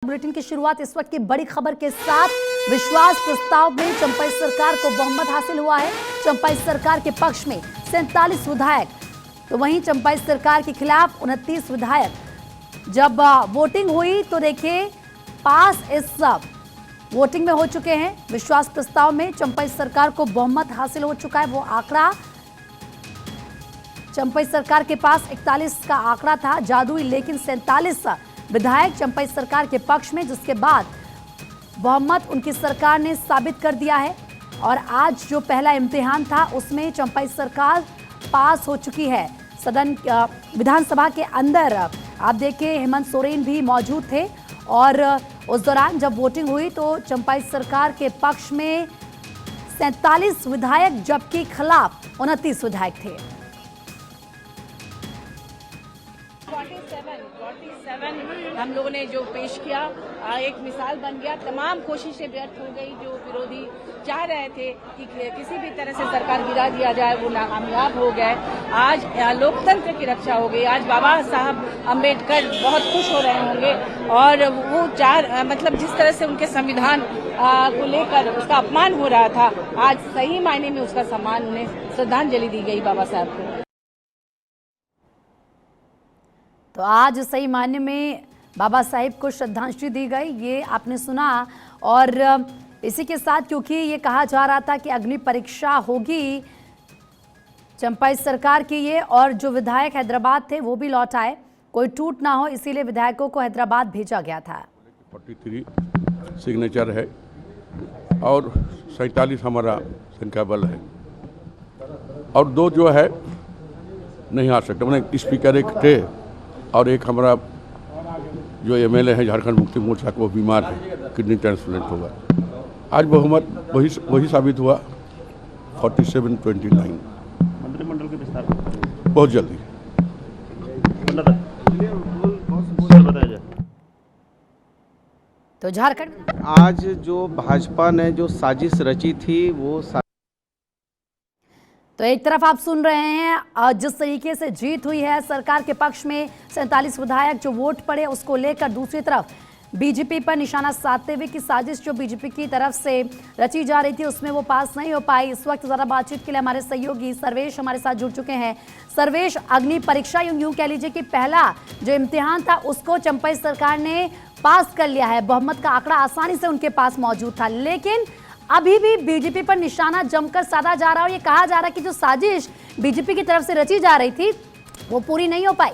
Bulletin की शुरुआत इस वक्त की बड़ी खबर के साथ। विश्वास प्रस्ताव में चंपाई सरकार को बहुमत हासिल हुआ है। चंपाई सरकार के पक्ष में 47 विधायक, तो वहीं चंपाई सरकार के खिलाफ 29 विधायक। जब वोटिंग हुई तो देखिए पास इस वोटिंग में हो चुके हैं। विश्वास प्रस्ताव में चंपाई सरकार को बहुमत हासिल हो चुका है। वो आंकड़ा चंपाई सरकार के पास 41 का आंकड़ा था जादुई, लेकिन 47 विधायक चंपाई सरकार के पक्ष में, जिसके बाद बहुमत उनकी सरकार ने साबित कर दिया है। और आज जो पहला इम्तिहान था उसमें चंपाई सरकार पास हो चुकी है। सदन विधानसभा के अंदर आप देखिए हेमंत सोरेन भी मौजूद थे और उस दौरान जब वोटिंग हुई तो चंपाई सरकार के पक्ष में 47 विधायक जबकि खिलाफ 29 विधायक थे। 47 हम लोगों ने जो पेश किया एक मिसाल बन गया। तमाम कोशिशें व्यर्थ हो गई। जो विरोधी चाह रहे थे कि किसी भी तरह से सरकार गिरा दिया जाए, वो नाकामयाब हो गए। आज लोकतंत्र की रक्षा हो गई। आज बाबा साहब अम्बेडकर बहुत खुश हो रहे होंगे और वो मतलब जिस तरह से उनके संविधान को लेकर उसका अपमान हो रहा था, आज सही मायने में उसका सम्मान, उन्हें श्रद्धांजलि दी गई बाबा साहब को। तो आज सही मायने में बाबा साहिब को श्रद्धांजलि दी गई, ये आपने सुना। और इसी के साथ क्योंकि ये कहा जा रहा था कि अग्नि परीक्षा होगी चंपाई सरकार की ये, और जो विधायक हैदराबाद थे वो भी लौट आए, कोई टूट ना हो इसीलिए विधायकों को हैदराबाद भेजा गया था। 43 सिग्नेचर है और 47 हमारा संख्या बल है और 2 जो है नहीं आ सकते। मैंने स्पीकर एक थे और एक हमारा जो एमएलए है झारखंड मुक्ति मोर्चा को, वो बीमार है, किडनी ट्रांसप्लांट होगा। आज बहुमत वही साबित हुआ 47-29। मंत्रिमंडल के विस्तार बहुत जल्दी बताया जाए। तो झारखंड आज जो भाजपा ने जो साजिश रची थी वो तो एक तरफ आप सुन रहे हैं जिस तरीके से जीत हुई है सरकार के पक्ष में 47 विधायक जो वोट पड़े उसको लेकर, दूसरी तरफ बीजेपी पर निशाना साधते हुए कि साजिश जो बीजेपी की तरफ से रची जा रही थी उसमें वो पास नहीं हो पाई। इस वक्त ज़्यादा बातचीत के लिए हमारे सहयोगी सर्वेश हमारे साथ जुड़ चुके हैं। सर्वेश, अग्नि परीक्षा यूं कह लीजिए कि पहला जो इम्तिहान था उसको चंपाई सरकार ने पास कर लिया है। बहुमत का आंकड़ा आसानी से उनके पास मौजूद था, लेकिन अभी भी बीजेपी पर निशाना जमकर साधा जा रहा है और ये कहा जा रहा है कि जो साजिश बीजेपी की तरफ से रची जा रही थी वो पूरी नहीं हो पाई।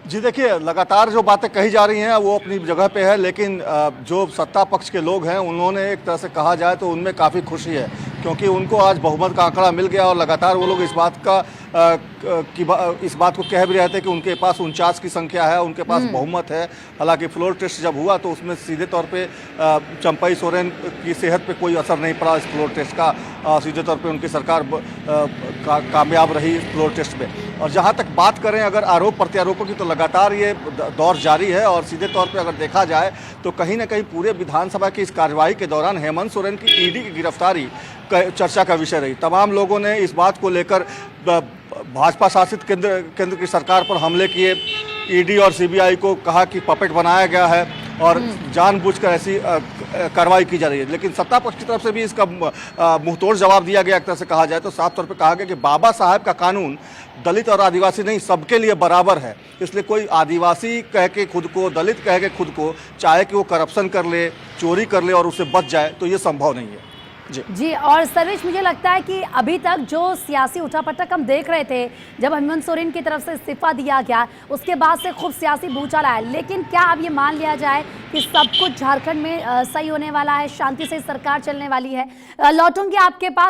जी देखिए, लगातार जो बातें कही जा रही हैं वो अपनी जगह पे है, लेकिन जो सत्ता पक्ष के लोग हैं उन्होंने एक तरह से कहा जाए तो उनमें काफ़ी खुशी है क्योंकि उनको आज बहुमत का आंकड़ा मिल गया और लगातार वो लोग इस बात को कह भी रहे थे कि उनके पास 49 की संख्या है, उनके पास बहुमत है। हालांकि फ्लोर टेस्ट जब हुआ तो उसमें सीधे तौर पे चंपाई सोरेन की सेहत पे कोई असर नहीं पड़ा इस फ्लोर टेस्ट का। सीधे तौर पे उनकी सरकार कामयाब रही इस फ्लोर टेस्ट में। और जहां तक बात करें अगर आरोप प्रत्यारोपों की, तो लगातार ये दौर जारी है और सीधे तौर पे अगर देखा जाए तो कहीं ना कहीं पूरे विधानसभा की इस कार्यवाही के दौरान हेमंत सोरेन की ईडी की गिरफ्तारी चर्चा का विषय रही। तमाम लोगों ने इस बात को लेकर भाजपा शासित केंद्र की सरकार पर हमले किए। ईडी और सीबीआई को कहा कि पपेट बनाया गया है और जानबूझकर ऐसी कार्रवाई की जा रही है, लेकिन सत्ता पक्ष की तरफ से भी इसका मुंहतोड़ जवाब दिया गया। एक तरह से कहा जाए तो साफ तौर पे कहा गया कि बाबा साहब का कानून दलित और आदिवासी नहीं, सबके लिए बराबर है। इसलिए कोई आदिवासी कह के खुद को, दलित कह के खुद को, चाहे कि वो करप्शन कर ले, चोरी कर ले और उससे बच जाए, तो ये संभव नहीं है। जी और सर्वेश, मुझे लगता है कि अभी तक जो सियासी उठापटक हम देख रहे थे जब हेमंत सोरेन की तरफ से इस्तीफा दिया गया उसके बाद से खूब सियासी भूचाल आया, लेकिन क्या अब ये मान लिया जाए कि सब कुछ झारखंड में सही होने वाला है, शांति से सरकार चलने वाली है? लौटूंगी आपके पास।